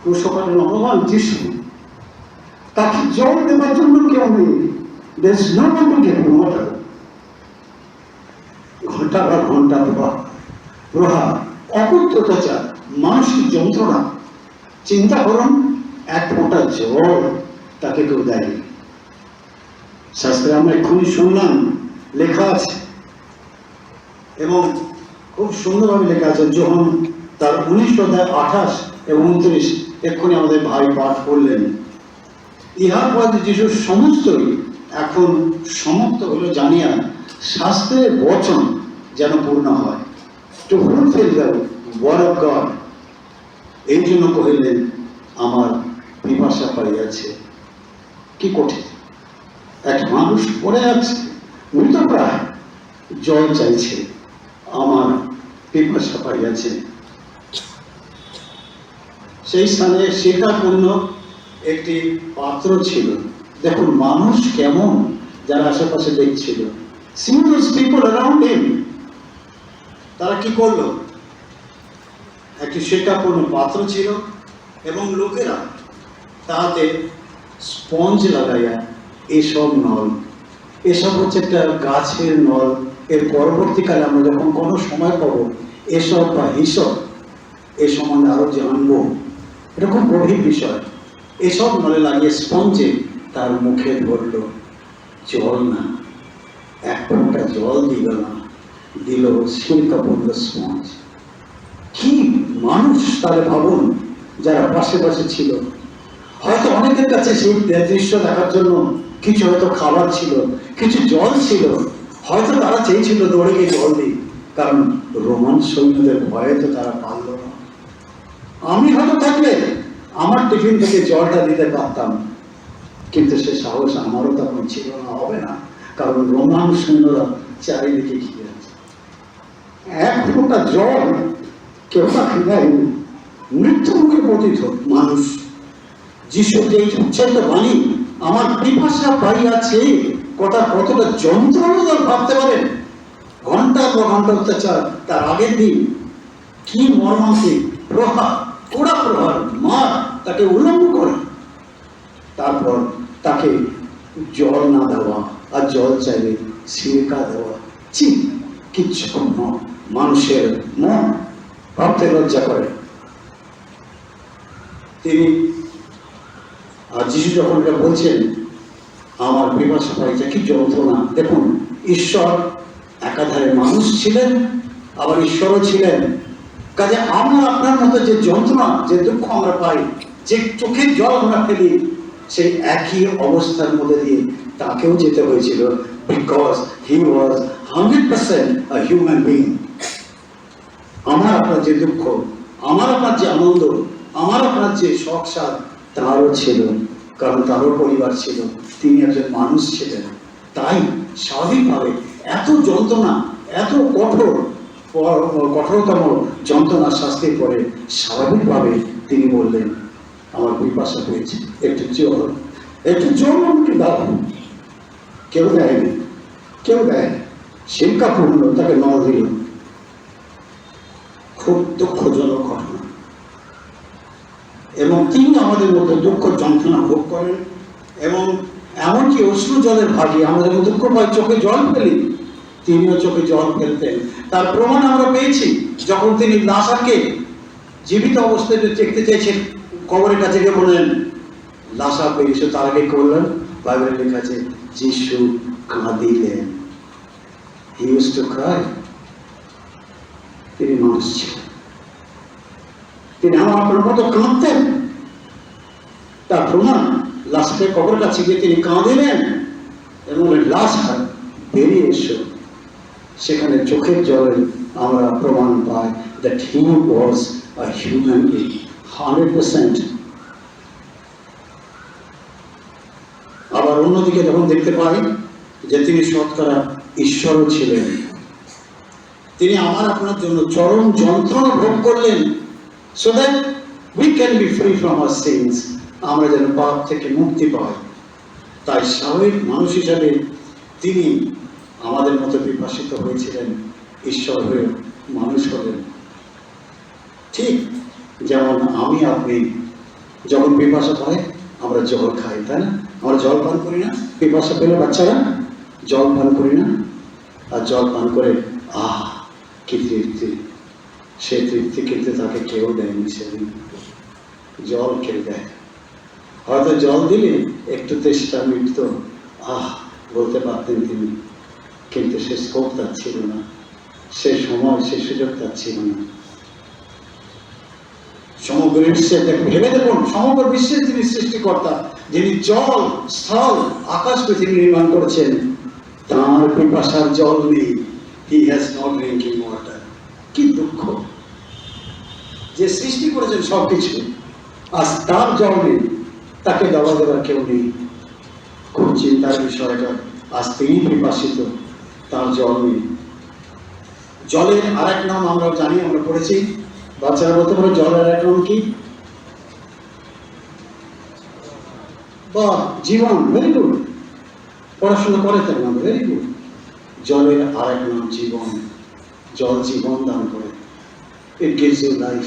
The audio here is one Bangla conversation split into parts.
ক্রুশকার ভগবান যিশু, তাকে জল দেওয়ার জন্য কেউ নেই। There's no one to give him water. ঘন্টা বা ঘন্টা প্রহার, অপুত্রতাচার, মানসিক যন্ত্রণা। চিন্তা করুন, এক ফোঁটা জল তাকে কেউ দেয়নি। শাস্ত্রে আমরা এক্ষুনি শুনলাম, লেখা আছে এবং খুব সুন্দরভাবে লেখা আছে। যখন তার 19:28 এবং 29 এক্ষুনি আমাদের ভাই পাঠ করলেন। ইহার পর যিশুর সমস্তই এখন সমাপ্ত হলো জানিয়া শাস্ত্রের বচন যেন পূর্ণ হয়। To fulfil the word of God. এই জন্য কহিলেন, আমার পিপাসা পাইয়াছে। কি কঠিন! এক মানুষ পড়ে আছে মৃতপ্রায়, জল চাইছে, আমার পিপাসা পাইয়াছে। সেই স্থানে শিখাপূর্ণ একটি পাত্র ছিল। দেখুন মানুষ কেমন, যারা আশেপাশে দেখছিল। See those people around him. তারা কি করলো? একটি শিখাপূর্ণ পাত্র ছিল এবং লোকেরা তাতে স্পঞ্জ লাগাইয়া এসব নল, এসব হচ্ছে একটা গাছের নল। এর পরবর্তীকালে আমরা যখন কোনো সময় পাবো এসব বা হিসব এ সম্বন্ধে আরো জানবো। এটা খুব গভীর বিষয়। এসব নলে লাগিয়ে স্পঞ্জে তার মুখে ধরলো, জল না, এক ফোঁটা জল দিল না, দিল শিল্কাপূর্ণ স্পঞ্জ। কি মানুষ! তাহলে ভাবুন, যারা পাশে পাশে ছিল, হয়তো অনেকের কাছে সেই দৃশ্য দেখার জন্য কিছু হয়তো খাবার ছিল, কিছু জল ছিল, হয়তো তারা চেয়েছিল দৌড়ে গিয়ে জল দিই, কারণ রোমান সৈন্যদের ভয়ে তো তারা পারল না। আমি হয়তো থাকলে আমার টিফিন থেকে জলটা দিতে পারতাম, কিন্তু সে সাহস আমারও তখন ছিল না, হবে না, কারণ রোমান সৈন্যরা চারিদিকে ঘিরে আছে। এক ফোঁটা জল কেউ তাকে দেয়নি। মৃত্যু মুখে পতিত মানুষ। যিশুকে এই উচ্চারিত বাণী, আমার পিপাসা পাইয়াছে, কতটা যন্ত্রণা ভাবতে পারেন। ঘন্টা পর ঘন্টা অত্যাচার, তার আগের দিন কি মর্মান্তিক প্রহার, কোড়া প্রহার, মার, তাকে উলঙ্গ করে, তারপর তাকে জল না দেওয়া, আর জল চাইলে সিরকা দেওয়া। কিচ্ছু মানুষের মন ভাবতে লজ্জা করে। তিনি আর যিশু যখন এটা বলছেন, আমার পিপাসা পাইছে, কি যন্ত্রণা! দেখুন, ঈশ্বর একাধারে মানুষ ছিলেন, আবার ঈশ্বরও ছিলেন। কাজে আমরা আপনার মতো যে যন্ত্রণা, যে দুঃখ আমরা পাই, যে চোখের জল আমরা ফেলি, সেই একই অবস্থার মধ্যে দিয়ে তাকেও যেতে হয়েছিল, because he was 100% a human being. আমার আপনার যে দুঃখ, আমার আপনার যে আনন্দ, আমার আপনার যে শখ সাধ, তারও ছিল, কারণ তারও পরিবার ছিল, তিনি একজন মানুষ ছিলেন। তাই স্বাভাবিকভাবে এত যন্ত্রণা, এত কঠোরতম যন্ত্রণা শাস্তির পরে স্বাভাবিকভাবে তিনি বললেন, আমার পিপাসা হয়েছে, একটু জল আমাকে দাও। কেউ দেয়নি, কেউ দেয়নি। শিক্ষাপূর্ণ তাকে নল দিল। খুব দুঃখজনক ঘটনা। এবং তিনি আমাদের মধ্যে দুঃখ যন্ত্রণা ভোগ করেন, এবং এমনকি অশ্রু জলের ভাগি আমাদের দুঃখ পাই, চোখে জল ফেলি, তিনিও চোখে জল ফেলতেন। তার প্রমাণ আমরা পেয়েছি যখন তিনি লাসারকে জীবিত অবস্থায় দেখতে চাইছেন, কবরের কাছে গিয়ে বললেন, লাসার পেয়েছে, তার আগে করলেন, বাইবেলে লেখা আছে, যিশু কাঁদিলেন। He used to cry. তিনি মানুষ ছিলেন, তিনি আমার আপনার মতো কাঁদতেন। তার প্রমাণ, লাসারের কবরের কাছে গিয়ে তিনি কাঁদিলেন এবং লাসার বেরিয়ে এসো। সেখানে চোখের জলে আমরা প্রমাণ পাই that he was a human being, 100%. আবার অন্যদিকে যখন দেখতে পাই যে তিনি শতকরা ঈশ্বরও ছিলেন, তিনি আমার আপনার জন্য চরম যন্ত্রণা ভোগ করলেন, so that we can be free from our sins, আমরা যেন পাপ থেকে মুক্তি পাই। তাই স্বাভাবিক মানুষ হিসাবে তিনি আমাদের মতো বিভাষিত হয়েছিলেন, ঈশ্বর হয়ে মানুষ হলেন। ঠিক যেমন আমি আপনি যখন পিপাসা পায় আমরা জল খাই, তাই না? আমরা জল পান করি না? পিপাসা পেলে বাচ্চারা জল পান করি না? আর জল পান করে কি তৃপ্তি! সে তৃপ্তি কিন্তু তাকে কেউ দেয়নি সেদিন, জল খেয়ে দেয়। হয়তো জল দিলে একটু তেষ্টা মিটত, বলতে পারতেন তিনি, কিন্তু সে স্কোপ তার ছিল না, সে সময়, সে সুযোগ তার ছিল না। সমগ্র বিশ্বের ভেবে দেখুন, সমগ্র বিশ্বের যিনি সৃষ্টিকর্তা, যিনি জল, স্থল, আকাশ পৃথিবী নির্মাণ করেছেন, তাঁর পিপাসার জল নেই। He has not drinking water. কি দুঃখ! যে সৃষ্টি করেছেন সবকিছু, আজ তার জল নেই, তাকে দেওয়া দেওয়ার কেউ নেই। খুব চিন্তার বিষয়টা। আজ তিনি পিপাসিত, তার জল নেই। জলের আর এক নাম আমরা জানি, আমরা পড়েছি। বাচ্চারা বলতে পারে জলের এক নাম কি? বা জীবন। ভেরি গুড, পড়াশোনা করে তার নাম, ভেরি গুড। জলের আর এক নাম জীবন। জল জীবন দান করে। It gives you life.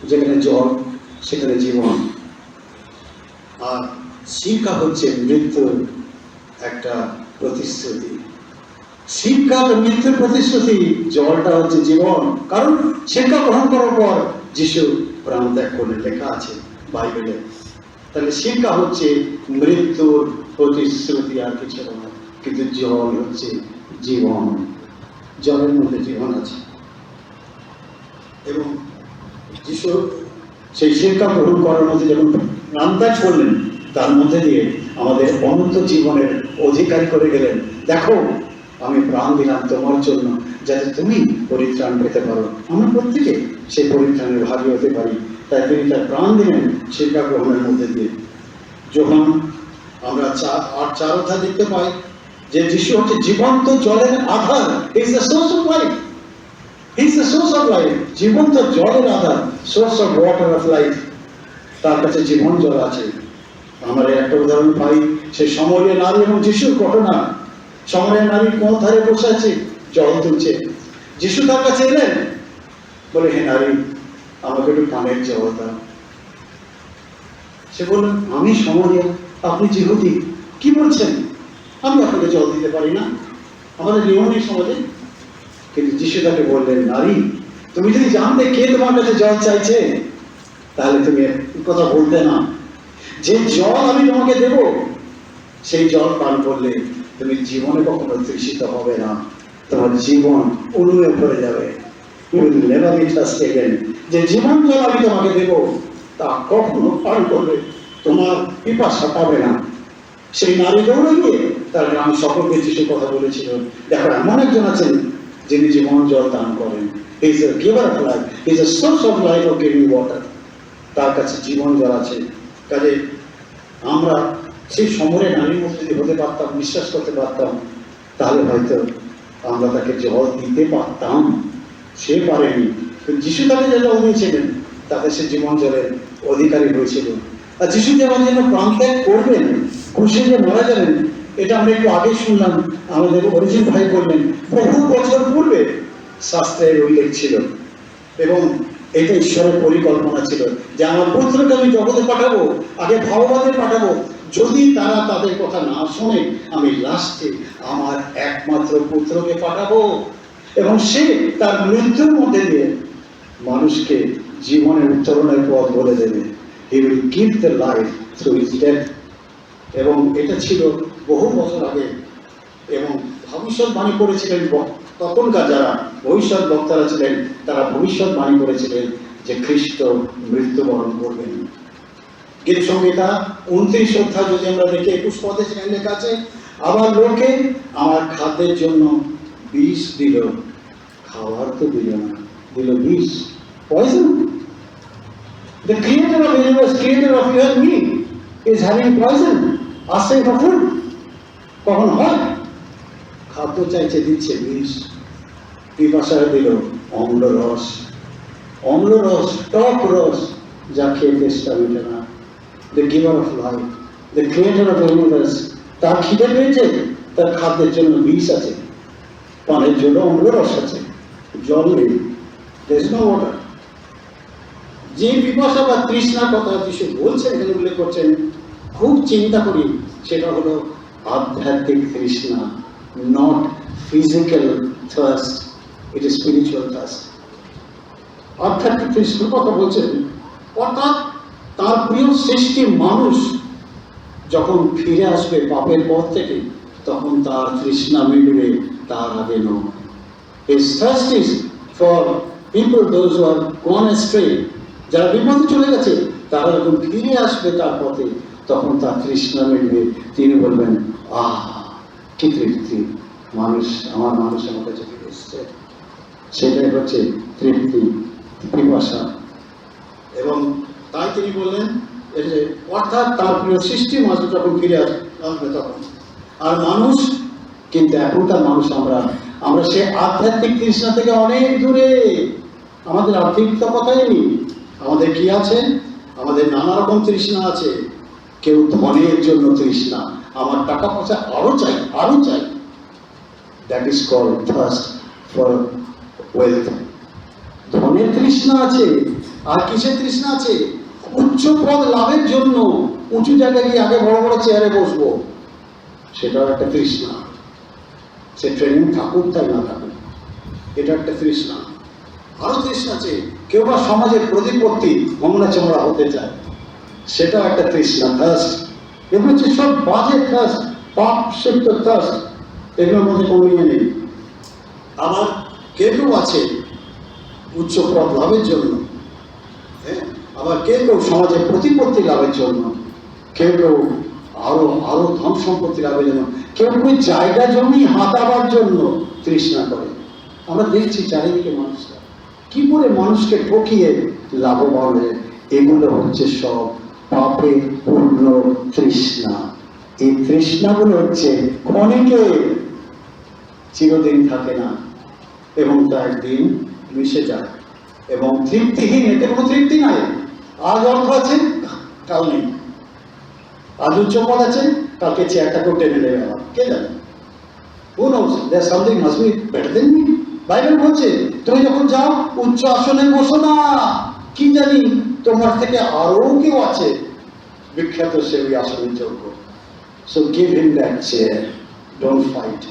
যেখানে জল সেখানে জীবন। আর শিক্ষা হচ্ছে মৃত্যুর একটা প্রতিশ্রুতি। শিক্ষা তো মৃত্যুর প্রতিশ্রুতি, জলটা হচ্ছে জীবন। কারণ শিক্ষা গ্রহণ করার পর যিশু প্রাণ ত্যাগ করলেন, লেখা আছে বাইবেলে। তাহলে শিক্ষা হচ্ছে মৃত্যুর প্রতিশ্রুতি, আর কিছু নয়। কিন্তু জল হচ্ছে জীবন, জলের মধ্যে জীবন আছে। এবং যিশু সেই শিক্ষা গ্রহণ করার মধ্যে যখন প্রাণ ত্যাগ করলেন, তার মধ্যে দিয়ে আমাদের অনন্ত জীবনের অধিকারী করে গেলেন। দেখো, আমি প্রাণ দিলাম তোমার জন্য, যাতে তুমি পরিত্রাণ পেতে পারো। আমরা প্রত্যেকে সেই পরিত্রাণের ভাগী হতে পারি। তাই তিনি তার প্রাণ দিলেন শিক্ষা গ্রহণের মধ্যে দিয়ে। যখন আমরা 4 অধ্যায় দেখতে পাই যে যিশু হচ্ছে জীবন্ত জলের আধার। Is the source of life. Is the source of life. জীবন্ত জলের আধার, source of water of life. তার কাছে জীবন জল আছে। আমরা একটা উদাহরণ পাই, সেই সমরীয় নারী এবং যিশুর ঘটনা। সমরীয় নারী কোন ধারে বসে আছে, জল তুলছে। যিশু তার কাছে এলেন, বলে, হে নারী, আমাকে একটু পানের জল দাও। সে বললেন, আমি সমরীয়, আপনি যিহুদি, কি বলছেন? আমি আপনাকে জল দিতে পারি না, আমাদের নিয়ম নেই সমাজে। কিন্তু যিশু তাকে বললেন, নারী, তুমি যদি জানতে কে তোমার কাছে জল চাইছে, তাহলে তুমি কথা বলতে না। যে জল আমি তোমাকে দেব, সেই জল পান করলে তুমি জীবনে কখনো তৃষিত হবে না, তোমার জীবন অনুয়ে ভরে যাবে। যে জীবন জল আমি তোমাকে দেব, তা কখনো পান করলে তোমার পিপাসা পাবে না। সেই নারী দৌড়ে গিয়ে তার গ্রাম সকলকে যিশু কথা বলেছিল, দেখো, এমন একজন আছেন যিনি জীবন জল দান করেন। He is a giver of life. He is a source of life of giving water. তার কাছে জীবন জল আছে। কাজে আমরা সেই সমরের নারীর মধ্যে যদি হতে পারতাম, বিশ্বাস করতে পারতাম, তাহলে হয়তো আমরা তাকে জল দিতে পারতাম। সে পারেনি, যিশু তাকে যে জল দিয়েছিলেন, তাতে সে জীবন জলের অধিকারী হয়েছিল। আর যিশু যে আমাদের জন্য প্রাণ ত্যাগ করবেন, খুশি যে মারা যাবেন, এটা আমরা একটু আগে শুনলাম, আমাদের অরিজিন ভাই বললেন, বহু বছর পূর্বে শাস্ত্রের উল্লেখ ছিল। এবং এটা ঈশ্বরের পরিকল্পনা ছিল যে আমার পুত্রকে আমি জগতে পাঠাবো, আগে ভাববাদের পাঠাবো, যদি তারা তাদের কথা না শোনে, আমি লাস্টে আমার একমাত্র পুত্রকে পাঠাবো, এবং সে তার মৃত্যুর মধ্যে দিয়ে মানুষকে জীবনের উত্তরণের পথ বলে দেবে। He will give the life through his death. এবং এটা ছিল বহু বছর আগে। এবং ভবিষ্যৎবাণী করেছিলেন তখনকার যারা ভবিষ্যৎ বক্তারা ছিলেন, তারা ভবিষ্যৎবাণী করেছিলেন যে খ্রিস্ট মৃত্যুবরণ করবেন। গীত সংহিতা 29 অধ্যায় যদি আমরা দেখি, 21 পদে সেখানে লেখা আছে, আবার লোকে আমার খাদ্যের জন্য বিষ দিল, খাওয়ার তো দিল না, দিল বিষ, poison. The creator of the universe, creator of you and me, is having poison, asking for food. কখন হয়? খাদ্য চাইছে, দিচ্ছে বিষ। পিপাসায় দিল অম্ল রস, অম্ল রস, টক রস, যা খেয়ে তেষ্টা মেটে না। The giver of life, the creator of the universe, তার খিদে পেয়েছে, তার খাদ্যের জন্য বিষ আছে, পানের জন্য অম্ল রস আছে, জল নেই, there is no water. যে পিপাসা বা তৃষ্ণার কথা যিশু বলছেন, এখানে উল্লেখ করছেন, খুব চিন্তা করি, সেটা হলো আধ্যাত্মিক তৃষ্ণা, not physical thirst, it is spiritual thirst. আধ্যাত্মিক তৃষ্ণার কথা বলছেন, অর্থাৎ তার প্রিয় সৃষ্টি মানুষ যখন ফিরে আসবে পাপের পথ থেকে, তখন তার তৃষ্ণা মিটবে, তার আগে নয়। His thirst is for people, those who are gone astray, যারা বিপদে চলে গেছে, তারা যখন ফিরে আসবে তার পথে, তখন তার তৃষ্ণা মিটবে। তিনি বলবেন, আহ কি তৃপ্তি, আমার মানুষ আমার কাছে ফিরে এসছে। সেটাই হচ্ছে তৃপ্তি, পিপাসা। এবং তাই তিনি বললেন, অর্থাৎ তার প্রিয় সৃষ্টি মানুষ যখন ফিরে আসবে তখন। আর মানুষ, কিন্তু এখনকার মানুষ আমরা সে আধ্যাত্মিক তৃষ্ণা থেকে অনেক দূরে। আমাদের আর্থিকতা কথাই নেই, আমাদের কি আছে? আমাদের নানা রকম তৃষ্ণা আছে। কেউ ধনের জন্য তৃষ্ণা, আমার টাকা পয়সা আরো চাই, আরো চাই। That is called thirst for wealth. ধনের তৃষ্ণা আছে। আর কিসের তৃষ্ণা আছে? উচ্চ পদ লাভের জন্য, উঁচু জায়গায় গিয়ে আগে বড় বড় চেয়ারে বসবো, সেটাও একটা তৃষ্ণা। সে ট্রেনিং থাকুক তাই না থাকুক, এটা একটা তৃষ্ণা। আরো তৃষ্ণা আছে, কেউ বা সমাজের প্রতিপত্তি, মমনা চমড়া হতে চায়, সেটাও একটা তৃষ্ণা, থার্স্ট। এগুলো হচ্ছে সব বাজে থার্স্ট, পাপ সিক্ত থার্স্ট, এগুলোর মধ্যে কোনো ইয়ে নেই। আবার কেউ আছে উচ্চ পদ লাভের জন্য, হ্যাঁ, আবার কেউ সমাজের প্রতিপত্তি লাভের জন্য, কেউ আরো ধন সম্পত্তি লাভের জন্য, কেউ জায়গা জমি হাতাবার জন্য তৃষ্ণা করে। আমরা দেখছি চারিদিকে মানুষরা কি করে মানুষকে ঠকিয়ে লাভবান হয়। এগুলো হচ্ছে সব পাপের পূর্ণ তৃষ্ণা। এই তৃষ্ণাগুলো হচ্ছে ক্ষণিকের, চিরদিন থাকে না, এবং তা একদিন মিশে যায় এবং তৃপ্তিহীন। এতে কোনো তৃপ্তি নাই। আজ অর্থ আছে, কাল নেই। আজ উচ্চ পদ আছে, কালকে চেয়ারটাকেও টেনে নেবে আমার, কে জানে। Who knows? There's something must be better than me. Bible বলছে, তুমি যখন যাও উচ্চ আসনে বসো না, কি জানি তোমার থেকে আরো কেউ আছে বিখ্যাত, সে ওই আসনের যোগ্য। So give him that chair, don't fight.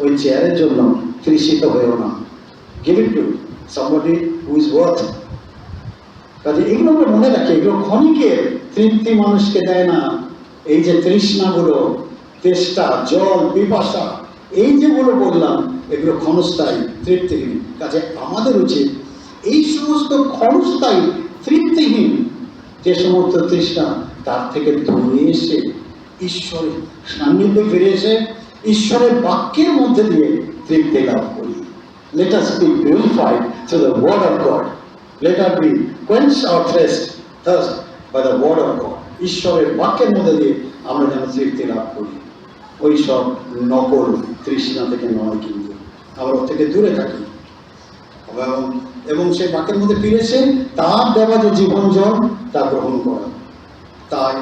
ওই চেয়ারের জন্য তৃষিত হয়েও না, give it to somebody who is worth. কাজে এগুলো আমরা মনে রাখি, এগুলো ক্ষণিকের তৃপ্তি মানুষকে দেয় না। এই যে তৃষ্ণাগুলো, তেষ্টা, জল, পিপাসা, এই যেগুলো বললাম, এগুলো ক্ষণস্থায়ী, তৃপ্তিহীন। কাজে আমাদের উচিত এই সমস্ত ক্ষণস্থায়ী, তৃপ্তিহীন যে সমস্ত তৃষ্ণা, তার থেকে দূরে এসে ঈশ্বরের সান্নিধ্যে ফিরে এসে ঈশ্বরের বাক্যের মধ্যে দিয়ে তৃপ্তি লাভ করি। Let us be purified through the word of God. Let us be quench our thirst by the word of God. ঈশ্বরের বাক্যের মধ্যে দিয়ে আমরা যেন তৃপ্তি লাভ করি। ওই সব নকল তৃষ্ণা থেকে নয়, কিন্তু আমরা ওর থেকে দূরে থাকি এবং সেই বাক্যের মধ্যে ফিরে এসে তার দেওয়া যে জীবন জল তা গ্রহণ করা। তাই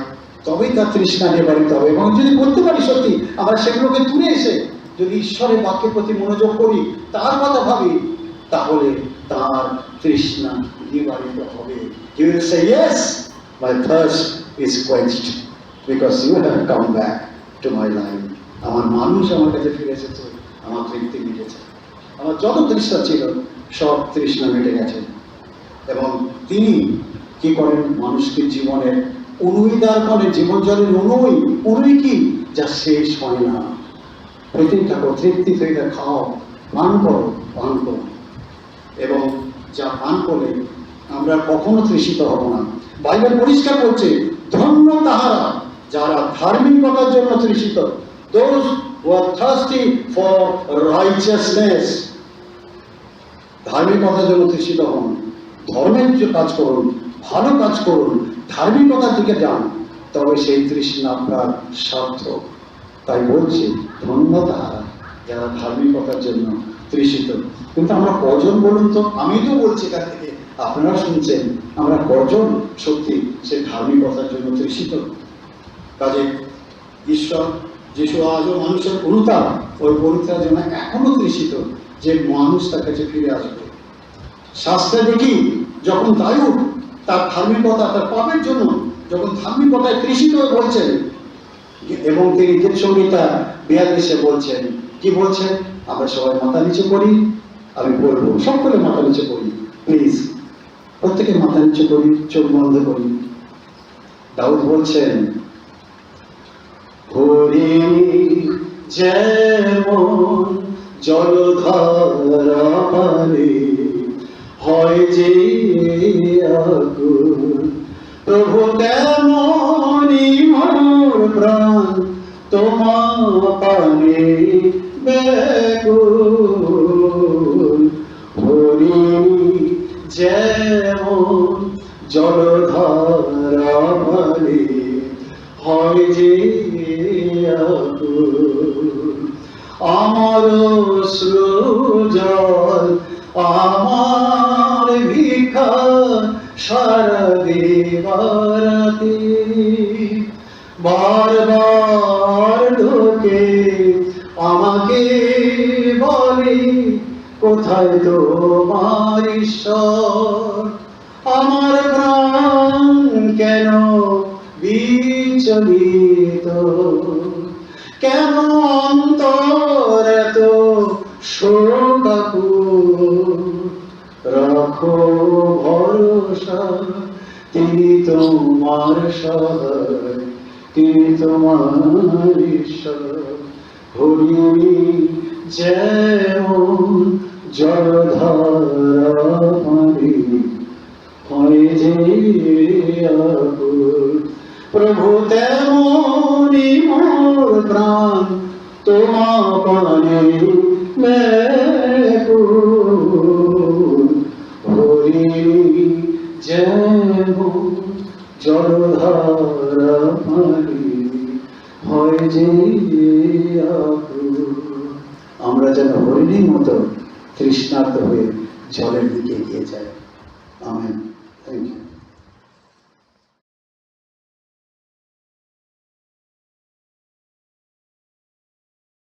তবেই তার তৃষ্ণা নিবারিত হবে। এবং যদি করতে পারি সত্যি আমরা সেগুলোকে দূরে এসে যদি ঈশ্বরের বাক্যের প্রতি মনোযোগ করি, তার কথা ভাবি, তাহলে তার তৃষ্ণা নিবারিত হবে। You will say, yes, my thirst is quenched because you have come back to my life. আমার মানুষ আমার কাছে ফিরে এসেছে, আমার তৃপ্তি মিটেছে, আমার যত তৃষ্ণা ছিল সব তৃষ্ণা মিটে গেছে। এবং তিনি কি করেন? মানুষকে জীবনের অনুই দাঁড় করেন, জীবন জলের অনুই কি, যা শেষ হয় না। প্রতিদিন থাকো, তৃপ্তি থেকে খাও, পান করো, এবং যা পান করলে আমরা কখনো তৃষিত হব না। বাইবেল পরিষ্কার করছে, ধন্য তাহারা যারা ধার্মিকতার জন্য তৃষিত, those who are thirsty for righteousness. ধার্মিকতার জন্য তৃষিত হন, ধর্মের কাজ করুন, ভালো কাজ করুন, ধার্মিকতার দিকে যান, তবে সেই তৃষ্ণা আপনার সার্থক। তাই বলছি, ধন্য তাহারা যারা ধার্মিকতার জন্য তৃষিত। কিন্তু আমরা কজন বলুন তো? আমি তো বলছি এখান থেকে, আপনারা শুনছেন, আমরা কজন সত্যি সে ধার্মিকতার জন্য তৃষিত? কাজে ঈশ্বর যিশু আজও মানুষের অনুতাপ, ওই পরিত্রার জন্য এখনো তৃষিত যে মানুষ তার কাছে ফিরে আসবে। শাস্ত্রে দেখি যখন দায়ুক তার ধার্মিকতা, তার পাপের জন্য যখন ধার্মিকতায় তৃষিত হয়ে বলছেন, এবং তিনি গীত সংগীতা 42-এ বলছেন, কি বলছেন? আমরা সবাই মাথা নিচু করি, আমি বলবো সকলে মাথা নিচু করি, প্লিজ প্রত্যেকে মাথা নিচু করি, চোখ বন্ধ করি। দাউদ বলছেন, হরিণী যেমন জলধারা পানে হয় যে আকুল, প্রভু তেমনি মোর প্রাণ তোমার পানে ব্যাকুল। হরিণী যেমন জলধারা পানে হয় যে আকুল, আমার সৃজন আমার ভিক্ষা সারা দেবারাতে, বারবার ঢোকে আমাকে বলে, কোথায় তোমার ঈশ্বর? আমার প্রাণ কেন বিচলিত, কেন অন্তর এত শোকাকুল? রাখো ভরসা, তিনি তোমার সহায়, তিনি তোমার ঈশ্বর। হরিণী যেমন জলধারা পানে হয় যে আকুল, প্রভু তেমনি মোর প্রাণ তোমার পানে ব্যাকুল। হরিণী যেমন জলধারা পানে হয় যে আকুল। আমরা যেন হরিণীর মতো তৃষ্ণার্ত হয়ে জলের দিকে এগিয়ে যাই। আমেন। Thank you.